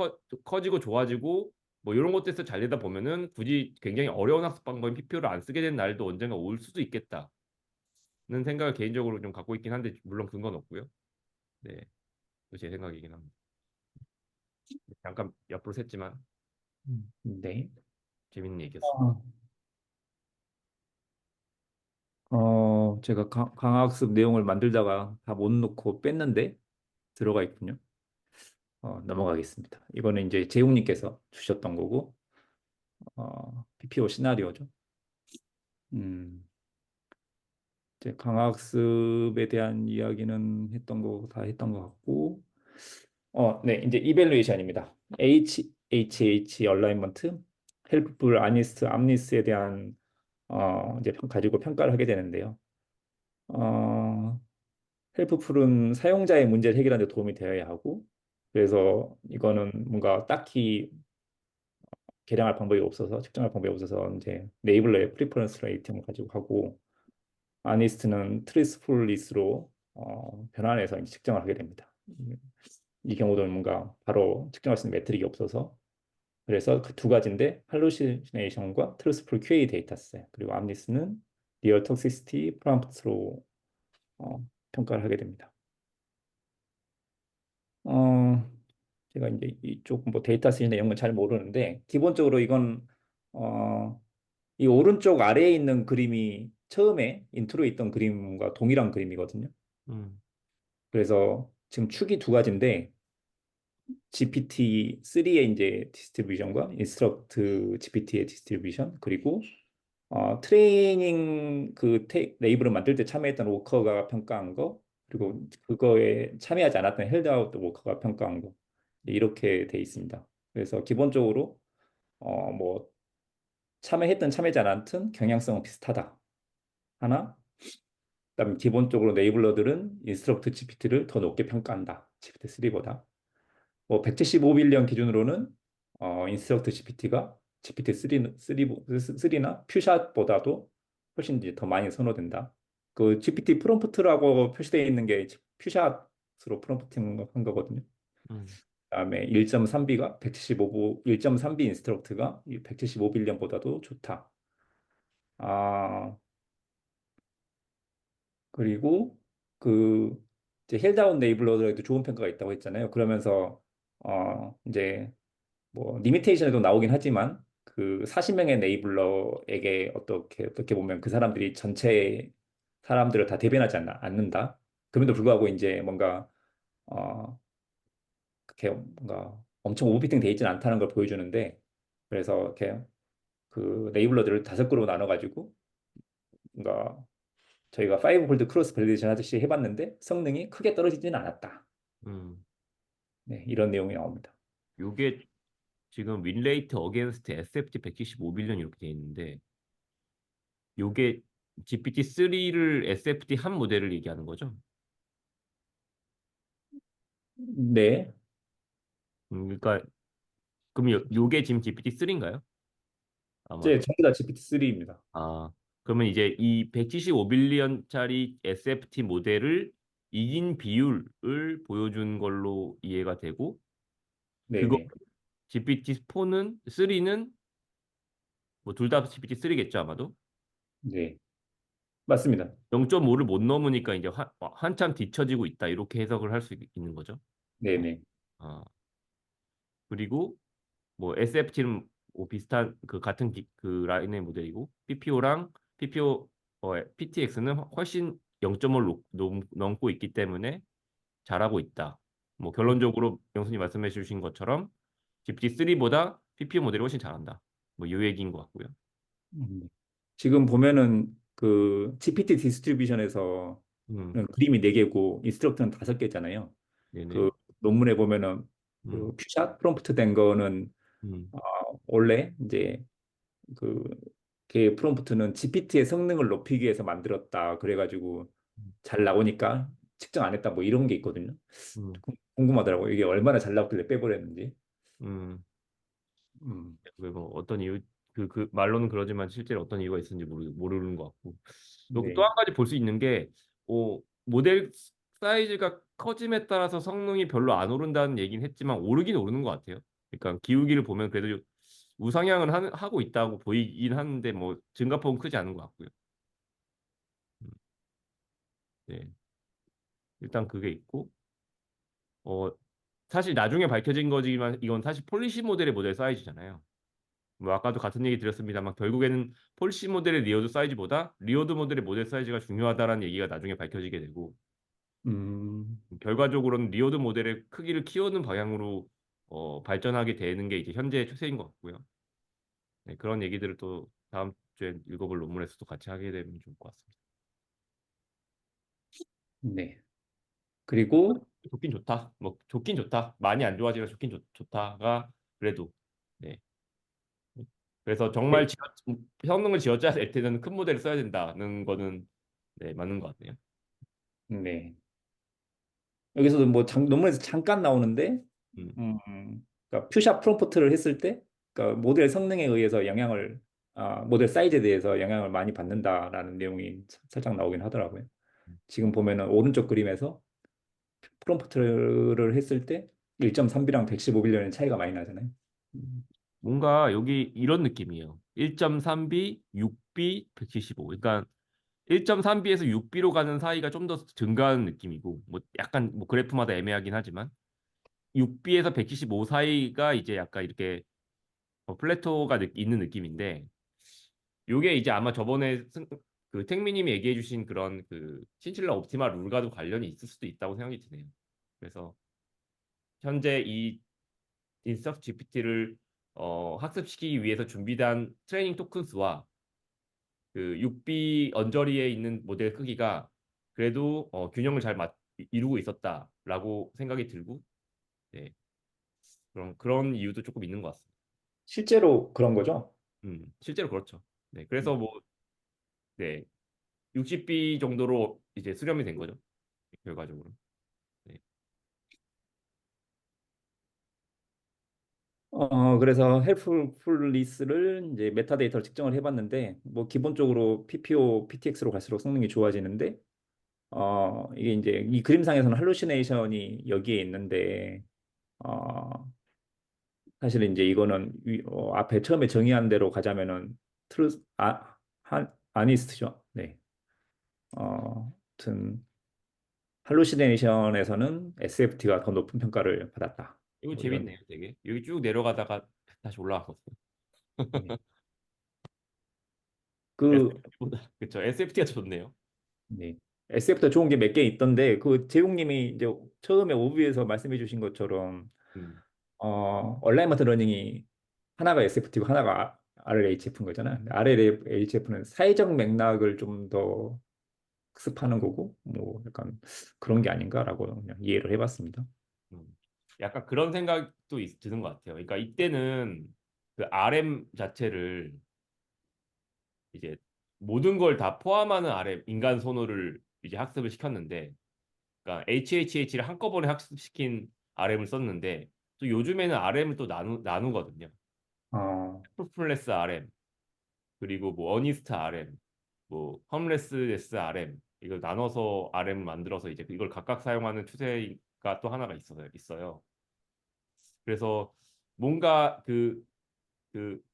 커지고 좋아지고 뭐 이런 것들에서 잘 되다 보면은 굳이 굉장히 어려운 학습 방법인 PPO를 안 쓰게 된 날도 언젠가 올 수도 있겠다는 생각을 개인적으로 좀 갖고 있긴 한데 물론 근거는 없고요. 네. 제 생각이긴 합니다. 잠깐 옆으로 샜지만 네. 재밌는 얘기였습니다. 어, 제가 강학습 내용을 만들다가 다 못 넣고 뺐는데 들어가 있군요. 넘어가겠습니다. 이거는 이제 재웅님께서 주셨던 거고, PPO 시나리오죠. 음, 이제 강학습에 대한 이야기는 했던 거 다 했던 것 같고, 네, 이제 이밸루에이션입니다. HHH 얼라이먼트, 헬프풀, 아니스트, 암니스에 대한 이제 가지고 평가를 하게 되는데요. 어, 헬프풀은 사용자의 문제를 해결하는 데 도움이 되어야 하고, 그래서 이거는 뭔가 딱히 계량할 방법이 없어서 측정할 방법이 없어서 이제 네이블러의 프리퍼런스 레이팅을 가지고 하고 아니스트는 트리스풀리스로 변환해서 이제 측정을 하게 됩니다. 이 경우도 뭔가 바로 측정할 수 있는 매트릭이 없어서 그래서 그 두 가지인데 할루시네이션과 트루스풀 QA 데이터셋 그리고 암니스는 리얼 톡시시티 프롬프트로 평가를 하게 됩니다. 어, 제가 이제 이쪽 뭐 데이터셋이나 이런 건 잘 모르는데 기본적으로 이건 어, 이 오른쪽 아래에 있는 그림이 처음에 인트로에 있던 그림과 동일한 그림이거든요. 음, 그래서 지금 축이 두 가지인데 GPT-3의 이제 디스트리뷰션과 인스트럭트 GPT의 디스트리뷰션 그리고 트레이닝 레이블을 만들 때 참여했던 워커가 평가한 거 그리고 그거에 참여하지 않았던 헬드아웃 워커가 평가한 거 이렇게 돼 있습니다. 그래서 기본적으로 뭐 참여했든 참여하지 않았든 경향성은 비슷하다. 하나 그다음에 기본적으로 네이블러들은 인스트럭트 GPT를 더 높게 평가한다. GPT-3보다. 뭐 175빌리언 기준으로는 인스트럭트 GPT가 GPT-3나 퓨샷보다도 훨씬 이제 더 많이 선호된다. 그 GPT 프롬프트라고 표시되어 있는 게 퓨샷으로 프롬프팅 한 거거든요. 음, 그다음에 1.3B가 175 인스트럭트가 175빌리언보다도 좋다. 아, 그리고 그 이제 헬다운 네이블러들에도 좋은 평가가 있다고 했잖아요. 그러면서 이제 뭐 리미테이션에도 나오긴 하지만 그 40명의 네이블러에게 어떻게 보면 그 사람들이 전체 사람들을 다 대변하지 않는다. 그럼에도 불구하고 이제 뭔가 어 그렇게 뭔가 엄청 오버피팅 돼 있지는 않다는 걸 보여주는데 그래서 이렇게 그 네이블러들을 다섯 그룹으로 나눠 가지고 뭔가 저희가 파이브 홀드 크로스 밸리데이션 하듯이 해봤는데 성능이 크게 떨어지지는 않았다. 음. 네, 이런 내용이 나옵니다. 요게 지금 윈레이트 어게인스트 SFT 175빌리언 이렇게 돼 있는데 요게 GPT-3를 SFT 한 모델을 얘기하는 거죠? 네, 그러니까 그럼 요게 지금 GPT-3인가요? 이제 아마도. 전부 다 GPT-3입니다. 아, 그러면 이제 이 175빌리언짜리 SFT 모델을 이긴 비율을 보여준 걸로 이해가 되고 그거 네네. GPT-4는 3는 뭐 둘 다 GPT-3겠죠 아마도 네. 맞습니다. 0.5를 못 넘으니까 이제 한참 뒤처지고 있다 이렇게 해석을 할 수 있는 거죠. 어, 네네. 아, 그리고 뭐 SFT는 뭐 비슷한 그 같은 그 라인의 모델이고 PPO랑 PPO PTX는 훨씬 0.5를 넘고 있기 때문에 잘하고 있다. 뭐 결론적으로 영순이 말씀해 주신 것처럼 GPT-3보다 PPO 모델이 훨씬 잘한다. 뭐 이 얘기인 것 같고요. 음. 지금 보면은 그 GPT 디스트리뷰션에서 음, 그림이 4개고 인스트럭터는 5개잖아요. 네네. 그 논문에 보면은 그 음, 퓨샷 프롬프트 된 거는 음, 원래 이제 그 걔 프롬프트는 GPT의 성능을 높이기 위해서 만들었다. 그래가지고 잘 나오니까 측정 안 했다. 뭐 이런 게 있거든요. 음, 궁금하더라고요. 이게 얼마나 잘 나왔길래 빼버렸는지. 음. 음, 뭐 어떤 이유 그 말로는 그러지만 실제로 어떤 이유가 있는지 모르는 것 같고 여기 또 네. 한 가지 볼 수 있는 게 모델 사이즈가 커짐에 따라서 성능이 별로 안 오른다는 얘기는 했지만 오르긴 오르는 것 같아요. 그러니까 기울기를 보면 그래도 우상향은 하고 있다고 보이긴 하는데 뭐 증가폭은 크지 않은 것 같고요. 음, 네. 일단 그게 있고 어 사실 나중에 밝혀진 거지만 이건 사실 폴리시 모델의 모델 사이즈잖아요. 뭐 아까도 같은 얘기 드렸습니다만 결국에는 폴시 모델의 리오드 사이즈보다 리오드 모델의 모델 사이즈가 중요하다라는 얘기가 나중에 밝혀지게 되고 음, 결과적으로는 리오드 모델의 크기를 키우는 방향으로 발전하게 되는 게 이제 현재의 추세인 것 같고요. 네, 그런 얘기들을 또 다음 주에 읽어볼 논문에서도 같이 하게 되면 좋을 것 같습니다. 네. 그리고 좋긴 좋다. 뭐 좋긴 좋다. 많이 안 좋아지면 좋긴 좋다가 그래도 네. 그래서 정말 네. 성능을 쥐어짜야 될 때는 큰 모델을 써야 된다는 거는 네, 맞는 것 같네요. 네. 여기서도 뭐 논문에서 잠깐 나오는데, 음. 그러니까 퓨샷 프롬프트를 했을 때, 그러니까 모델 성능에 의해서 모델 사이즈에 대해서 영향을 많이 받는다라는 내용이 살짝 나오긴 하더라고요. 지금 보면은 오른쪽 그림에서 프롬프트를 했을 때 1.3B랑 115빌리언의 차이가 많이 나잖아요. 뭔가 여기 이런 느낌이에요. 1.3B, 6B, 175. 그러니까 1.3B에서 6B로 가는 사이가 좀 더 증가하는 느낌이고, 뭐 약간 뭐 그래프마다 애매하긴 하지만 6B에서 175 사이가 이제 약간 이렇게 플래토가 있는 느낌인데, 요게 이제 아마 저번에 그 택미님이 얘기해주신 그런 그 신칠라 옵티마 룰과도 관련이 있을 수도 있다고 생각이 드네요. 그래서 현재 이 인스턴트 GPT를 학습시키기 위해서 준비된 트레이닝 토큰스와 그 6B 언저리에 있는 모델 크기가 그래도 균형을 잘 이루고 있었다라고 생각이 들고 네, 그런 이유도 조금 있는 것 같습니다. 실제로 그런 거죠? 실제로 그렇죠. 네, 그래서 뭐 네, 60B 정도로 이제 수렴이 된 거죠. 결과적으로. 네. 그래서 헬프풀리스를 이제 메타데이터를 측정을 해봤는데, 뭐 기본적으로 PPO, PTX로 갈수록 성능이 좋아지는데, 이게 이제 이 그림상에서는 할루시네이션이 여기에 있는데, 어, 사실은 이제 이거는 앞에 처음에 정의한 대로 가자면은 아니스트죠. 네. 아무튼 할루시네이션에서는 SFT가 더 높은 평가를 받았다. 이거 뭐 이런. 재밌네요, 되게. 여기 쭉 내려가다가 다시 올라왔거든요. 네. 그 SFT보다 그렇죠. SFT가 좋네요. 네. SF도 좋은 게 몇 개 있던데 그 제공님이 이제 처음에 오브에서 말씀해 주신 것처럼 음, 얼라이먼트 러닝이 하나가 SFT고 하나가 RLHF인 거잖아. RLHF는 사회적 맥락을 좀 더 학습하는 거고 뭐 약간 그런 게 아닌가라고 그냥 이해를 해봤습니다. 음. 약간 그런 생각도 드는 것 같아요. 그러니까 이때는 그 RM 자체를 이제 모든 걸 다 포함하는 RM 인간 선호를 이제 학습을 시켰는데, 그러니까 HHH를 한꺼번에 학습시킨 RM을 썼는데, 또 요즘에는 RM을 또 나누거든요. 어, 풀플레스 RM 그리고 뭐 어니스트 RM, 뭐 험레스네스 RM 이걸 나눠서 RM을 만들어서 이제 이걸 각각 사용하는 추세가 또 하나가 있어요. 그래서 뭔가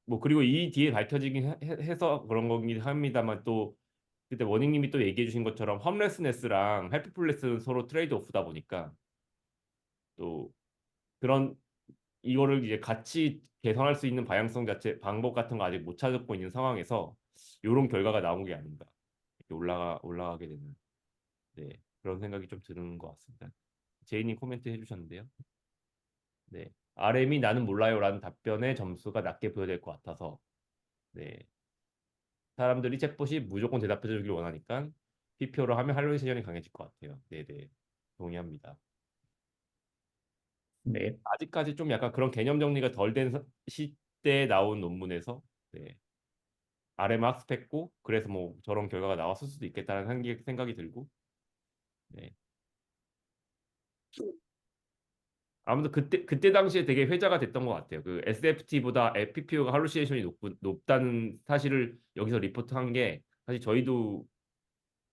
뭐 그리고 이 뒤에 밝혀지긴 해서 그런 거긴 합니다만 또 그때 워닝님이 또 얘기해 주신 것처럼 험레스네스랑 해피플레스는 서로 트레이드 오프다 보니까 또 그런 이거를 이제 같이 개선할 수 있는 방향성 자체 방법 같은 거 아직 못 찾고 있는 상황에서 이런 결과가 나온 게 아닌가 이렇게 올라가게 되는 네 그런 생각이 좀 드는 것 같습니다. 제이님 코멘트 해주셨는데요. 네 RM이 나는 몰라요라는 답변의 점수가 낮게 부여될 것 같아서 네 사람들이 챗봇이 무조건 대답해 주길 원하니까 PPO로 하면 할로윈 이 강해질 것 같아요. 네네 동의합니다. 네, 아직까지 좀 약간 그런 개념 정리가 덜 된 시대에 나온 논문에서 네, RM 학습했고 그래서 뭐 저런 결과가 나왔을 수도 있겠다는 생각이 들고 네. 아무튼 그때 당시에 되게 회자가 됐던 것 같아요. 그 SFT보다 FPPO가 할루시네이션이 높다는 사실을 여기서 리포트한 게 사실 저희도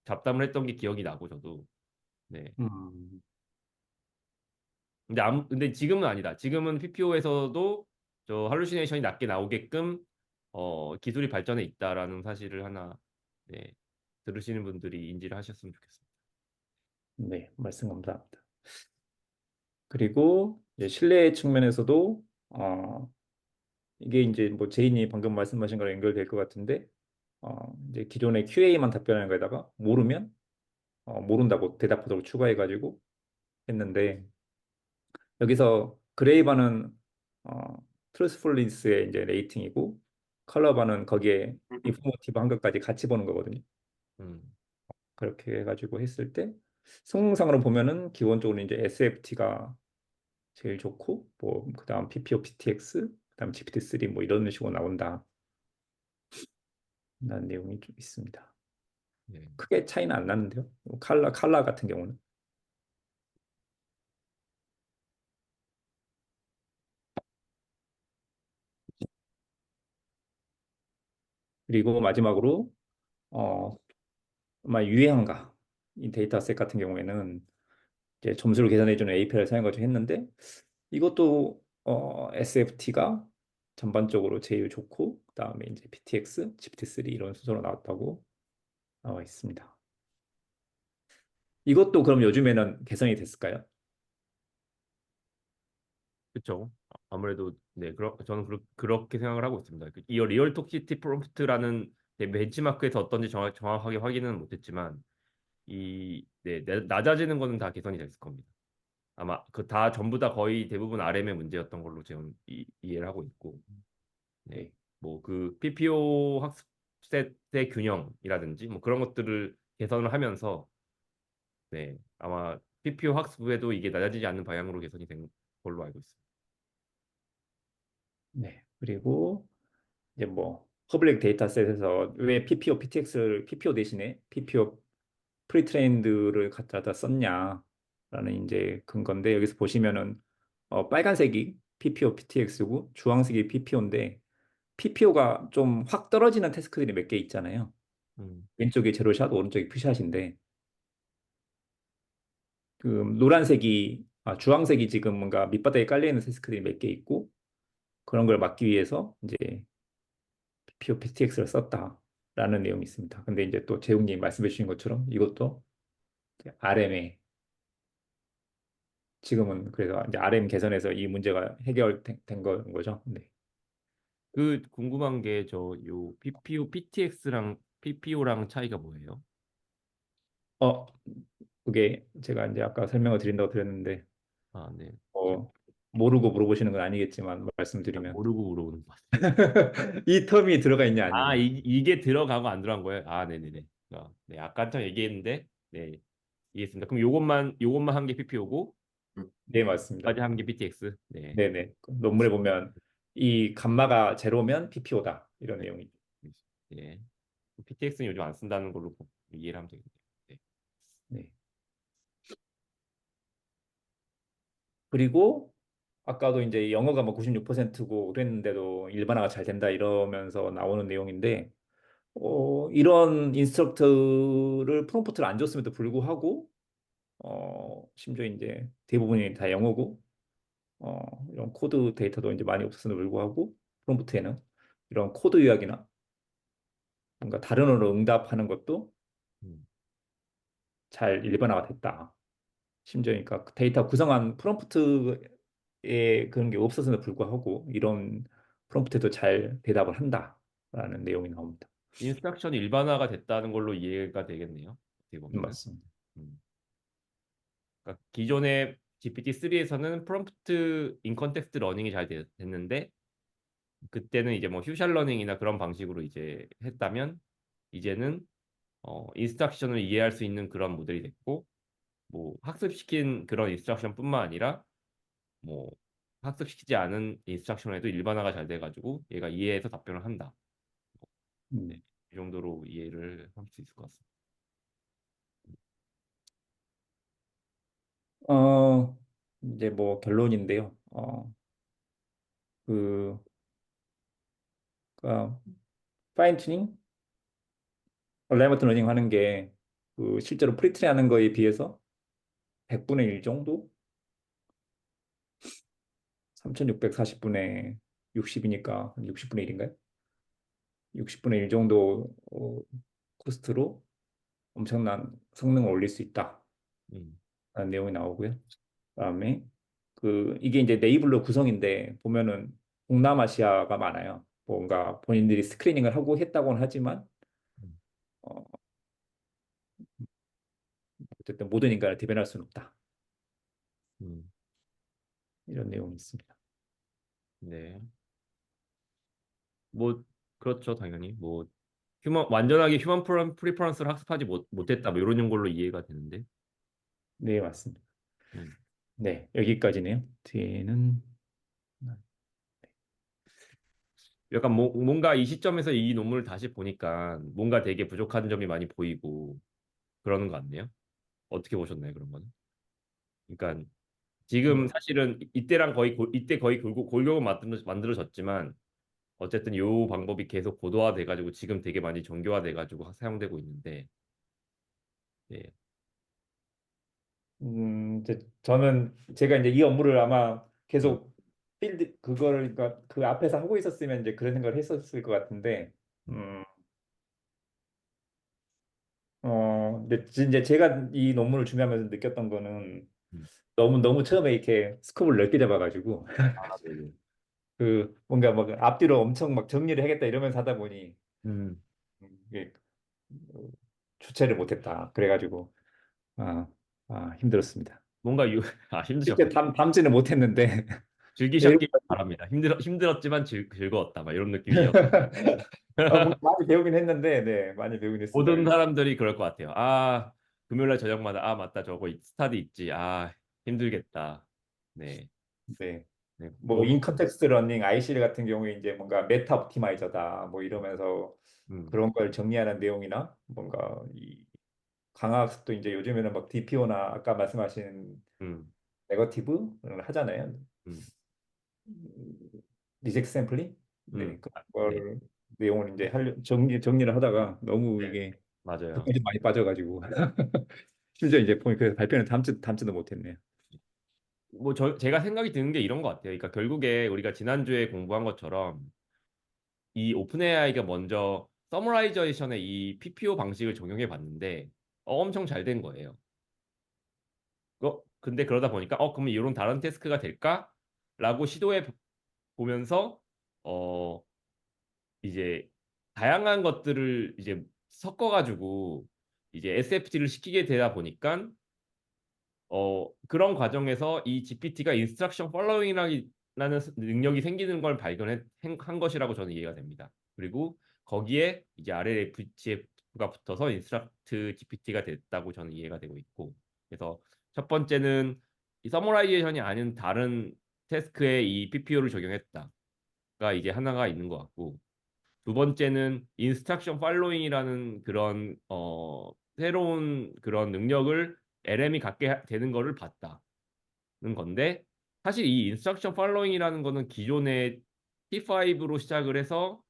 잡담을 했던 게 기억이 나고 저도 네. 음, 근데 지금은 아니다. 지금은 PPO에서도 저 할루시네이션이 낮게 나오게끔 기술이 발전해 있다라는 사실을 하나 네, 들으시는 분들이 인지를 하셨으면 좋겠습니다. 네, 말씀 감사합니다. 그리고 이제 실내 측면에서도 이게 이제 뭐 제인이 방금 말씀하신 거랑 연결될 것 같은데 이제 기존의 QA만 답변하는 거에다가 모르면 모른다고 대답하도록 추가해가지고 했는데 여기서 그레이바는 어, 트루스풀리스의 이제 레이팅이고 컬러바는 거기에 인포머티브 한 것까지 같이 보는 거거든요. 음, 그렇게 해가지고 했을 때 성능상으로 보면은 기본적으로 이제 SFT가 제일 좋고 뭐 그다음 PPO, PTX, 그다음 GPT-3 뭐 이런 식으로 나온다라는 내용이 좀 있습니다. 네. 크게 차이는 안 나는데요. 칼라 같은 경우는. 그리고 마지막으로 어, 아마 유해한가 이 데이터셋 같은 경우에는 이제 점수를 계산해주는 API를 사용하기로 했는데 이것도 SFT가 전반적으로 제일 좋고 그다음에 이제 PTX, GPT-3 이런 순서로 나왔다고 나와 있습니다. 이것도 그럼 요즘에는 개선이 됐을까요? 그렇죠. 아무래도 네, 저는 그렇게 생각을 하고 있습니다. 이 리얼 톡시티 프롬프트라는 벤치마크에서 어떤지 정확하게 확인은 못했지만 낮아지는 거는 다 개선이 됐을 겁니다. 아마 그 다 전부 다 거의 대부분 RM의 문제였던 걸로 지금 이해를 하고 있고, 네, 네, 뭐 그 PPO 학습셋의 균형이라든지 뭐 그런 것들을 개선을 하면서, 네, 아마 PPO 학습에도 이게 낮아지지 않는 방향으로 개선이 된 걸로 알고 있습니다. 네. 그리고 이제 뭐 퍼블릭 데이터셋에서 왜 PPO, PTX를 PPO 대신에 PPO 프리트레인드를 갖다 썼냐라는 이제 근건데 여기서 보시면은 빨간색이 PPO, PTX고 주황색이 PPO인데 PPO가 좀 확 떨어지는 태스크들이 몇 개 있잖아요. 음, 왼쪽이 제로샷, 오른쪽이 푸샷인데 그 주황색이 지금 뭔가 밑바닥에 깔려 있는 태스크들이 몇 개 있고 그런 걸 막기 위해서 이제 PPO, PTX를 썼다라는 내용이 있습니다. 근데 이제 또 재웅님 말씀해 주신 것처럼 이것도 RM에 지금은 그래서 이제 RM 개선에서 이 문제가 해결된 거죠. 네. 그 궁금한 게 저 요 PPO, PTX랑 PPO랑 차이가 뭐예요? 어, 그게 제가 이제 아까 설명을 드린다고 드렸는데 아, 네. 어, 모르고 물어보시는 건 아니겠지만 잘 말씀드리면 모르고 물어보는 것 같아요. 이 텀이 들어가 있냐 아, 아니냐. 이게 들어가고 안 들어간 거예요? 아, 네네네. 네, 아까 참 얘기했는데, 네, 이해했습니다. 그럼 요것만 한 게 PPO고, 네, 맞습니다. 까지 한 게 PTX. 네. 네네. 그 논문에 보면 이 감마가 제로면 PPO다 이런 네. 내용이. 예. PTX는 요즘 안 쓴다는 걸로 이해를 하면 되겠네요. 네. 네. 그리고 아까도 이제 영어가 뭐 96%고 그랬는데도 일반화가 잘 된다 이러면서 나오는 내용인데 이런 인스트럭터를 프롬프트를 안 줬음에도 불구하고 심지어 이제 대부분이 다 영어고 이런 코드 데이터도 이제 많이 없었음에도 불구하고 프롬프트에는 이런 코드 요약이나 뭔가 다른 언어로 응답하는 것도 음, 잘 일반화가 됐다. 심지어 그러니까 그 데이터 구성한 프롬프트에 그런 게 없었음에도 불구하고 이런 프롬프트에도 잘 대답을 한다라는 내용이 나옵니다. 인스트럭션이 일반화가 됐다는 걸로 이해가 되겠네요. 어떻게 보면은. 맞습니다. 음. 그러니까 기존의 GPT-3에서는 프롬프트 인 컨텍스트 러닝이 잘 됐는데 그때는 이제 뭐 휴샬 러닝이나 그런 방식으로 이제 했다면 이제는 인스트럭션을 이해할 수 있는 그런 모델이 됐고 뭐 학습시킨 그런 인스트럭션뿐만 아니라 뭐 학습시키지 않은 인스트럭션에도 일반화가 잘 돼가지고 얘가 이해해서 답변을 한다. 네, 음. 이 정도로 이해를 할 수 있을 것 같습니다. 어, 이제 뭐 결론인데요. 그, 파인 튜닝, 얼라이먼트 러닝 하는 게 실제로 프리트리 하는 거에 비해서 100분의 1 정도? 3640분의 60이니까 60분의 1인가요? 60분의 1 정도 코스트로 엄청난 성능을 올릴 수 있다라는 음, 내용이 나오고요. 그다음에 이게 이제 네이블러 구성인데 보면은 동남아시아가 많아요. 뭔가 본인들이 스크리닝을 하고 했다고는 하지만 음, 어, 어쨌든 모든 인간을 대변할 수는 없다. 음, 이런 내용이 있습니다. 네. 뭐 그렇죠, 당연히. 뭐 완전하게 휴먼 프리퍼런스를 학습하지 못했다. 뭐 이런 걸로 이해가 되는데. 네, 맞습니다. 음. 네, 여기까지네요. 뒤에는 약간 뭔가 이 시점에서 이 논문을 다시 보니까 뭔가 되게 부족한 점이 많이 보이고 그러는 것 같네요. 어떻게 보셨나요, 그런 거는? 그러니까 지금 뭐, 사실은 이때랑 거의 이때 거의 골격은 만들어졌지만 어쨌든 요 방법이 계속 고도화돼 가지고 지금 되게 많이 정교화돼 가지고 사용되고 있는데 예. 저는 제가 이제 이 업무를 아마 음, 계속 필드 그거를 그러니까 그 앞에서 하고 있었으면 이제 그런 생각을 했었을 것 같은데, 음, 근데 이제 제가 이 논문을 준비하면서 느꼈던 거는 음. 너무 처음에 이렇게 스코프를 넓게 잡아가지고 아, 네네. 뭔가 막 앞뒤로 엄청 막 정리를 하겠다 이러면서 하다 보니 음, 이게 어, 주체를 못했다. 그래가지고 아, 힘들었습니다. 뭔가 실제 힘드셨군요. 담지는 못했는데 즐기셨길 바랍니다. 힘들었지만 즐거웠다. 막 이런 느낌이죠. 뭔가 많이 배우긴 했는데, 네, 많이 배우긴 했습니다. 모든 그래서 사람들이 그럴 것 같아요. 아, 금요일날 저녁마다 맞다 저거 스타디 있지. 힘들겠다. 네, 네, 네, 뭐 인컨텍스트 러닝 ICL 같은 경우에 이제 뭔가 메타 옵티마이저다 뭐 이러면서 음, 그런 걸 정리하는 내용이나 뭔가 이 강화학습도 이제 요즘에는 막 DPO나 아까 말씀하신 음, 네거티브를 하잖아요. 음, 리젝트 샘플링? 네, 네, 그걸 내용을 이제 정리를 하다가 너무 네, 이게 맞아요. 끝까지 많이 빠져가지고 심지어 이제 보니까 발표는 담지도 못했네요. 뭐 제가 생각이 드는 게 이런 것 같아요. 그러니까 결국에 우리가 지난주에 공부한 것처럼 이 오픈 AI가 먼저 서머라이제이션의 이 PPO 방식을 적용해 봤는데 엄청 잘 된 거예요. 근데 그러다 보니까 그러면 이런 다른 태스크가 될까? 라고 시도해 보면서 어 이제 다양한 것들을 이제 섞어가지고 이제 SFT를 시키게 되다 보니까 그런 과정에서 이 GPT가 인스트럭션 팔로잉이라는 능력이 생기는 걸 한 것이라고 저는 이해가 됩니다. 그리고 거기에 이제 RLHF가 붙어서 인스트럭트 GPT가 됐다고 저는 이해가 되고 있고 그래서 첫 번째는 이 서머라이제이션이 아닌 다른 태스크에 이 PPO를 적용했다가 이제 하나가 있는 것 같고 두 번째는 인스트럭션 팔로잉이라는 그런 새로운 그런 능력을 LM이 갖게 되는 거를 봤다는 건데 사실 이 인스트럭션 팔로잉이라는 거는 기존의 T5로 시작을 해서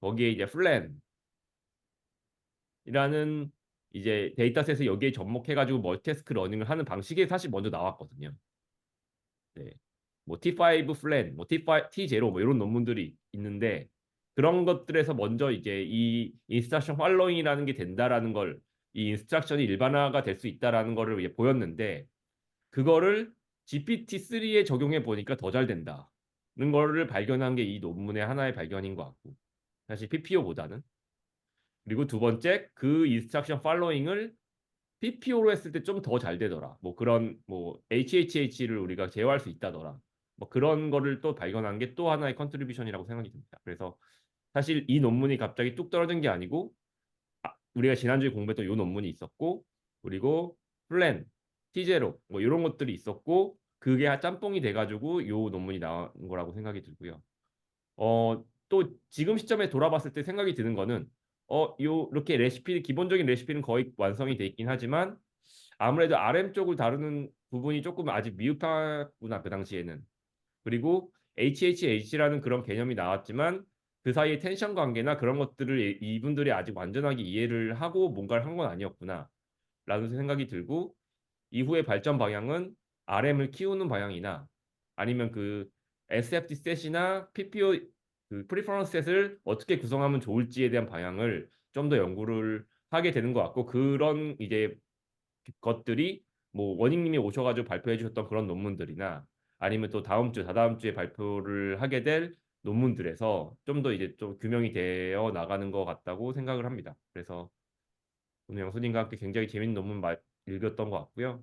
거기에 이제 플랜 러닝이라는 이제 데이터셋을 여기에 접목해가지고 멀티태스크 러닝을 하는 방식이 사실 먼저 나왔거든요. 네. 뭐 T5 플랜, 뭐 T5, T0 뭐 이런 논문들이 있는데 그런 것들에서 먼저 이제 이 인스트럭션 팔로잉이라는 게 된다라는 걸 이 인스트럭션이 일반화가 될 수 있다라는 거를 이제 보였는데 그거를 GPT-3에 적용해 보니까 더 잘 된다는 거를 발견한 게 이 논문의 하나의 발견인 것 같고 사실 PPO보다는 그리고 두 번째 그 인스트럭션 팔로잉을 PPO로 했을 때 좀 더 잘 되더라. 뭐 그런 뭐 HHH를 우리가 제어할 수 있다더라. 뭐 그런 거를 또 발견한 게 또 하나의 컨트리뷰션이라고 생각이 듭니다. 그래서 사실 이 논문이 갑자기 뚝 떨어진 게 아니고 우리가 지난주에 공부했던 이 논문이 있었고 그리고 플랜, T0 뭐 이런 것들이 있었고 그게 짬뽕이 돼가지고 이 논문이 나온 거라고 생각이 들고요. 또 지금 시점에 돌아봤을 때 생각이 드는 거는 이렇게 레시피 기본적인 레시피는 거의 완성이 돼 있긴 하지만 아무래도 RM 쪽을 다루는 부분이 조금 아직 미흡하구나 그 당시에는. 그리고 HHH라는 그런 개념이 나왔지만 그 사이에 텐션 관계나 그런 것들을 이분들이 아직 완전하게 이해를 하고 뭔가를 한 건 아니었구나 라는 생각이 들고 이후의 발전 방향은 RM을 키우는 방향이나 아니면 그 SFT 셋이나 PPO 그 프리퍼런스 셋을 어떻게 구성하면 좋을지에 대한 방향을 좀 더 연구를 하게 되는 것 같고 그런 이제 것들이 뭐 원익님이 오셔가지고 발표해 주셨던 그런 논문들이나 아니면 또 다음 주, 다다음 주에 발표를 하게 될 논문들에서 좀 더 이제 좀 규명이 되어 나가는 것 같다고 생각을 합니다. 그래서 오늘 영수님과 함께 굉장히 재밌는 논문 읽었던 것 같고요.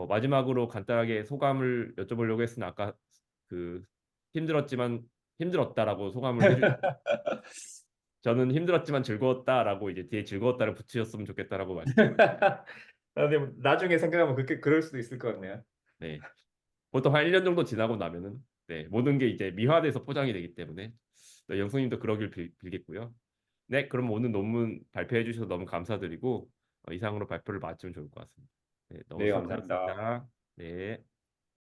마지막으로 간단하게 소감을 여쭤보려고 했으나 아까 그 힘들었지만 힘들었다라고 소감을 해주 저는 힘들었지만 즐거웠다라고 이제 뒤에 즐거웠다를 붙이셨으면 좋겠다라고 말씀드렸습니다. 근데 뭐 나중에 생각하면 그렇게 그럴 수도 있을 것 같네요. 네. 보통 한 1년 정도 지나고 나면은 네, 모든 게 이제 미화돼서 포장이 되기 때문에 네, 영수님도 그러길 빌겠고요. 네, 그럼 오늘 논문 발표해 주셔서 너무 감사드리고 이상으로 발표를 마치면 좋을 것 같습니다. 네, 너무 네, 감사합니다. 수고하셨습니다. 네.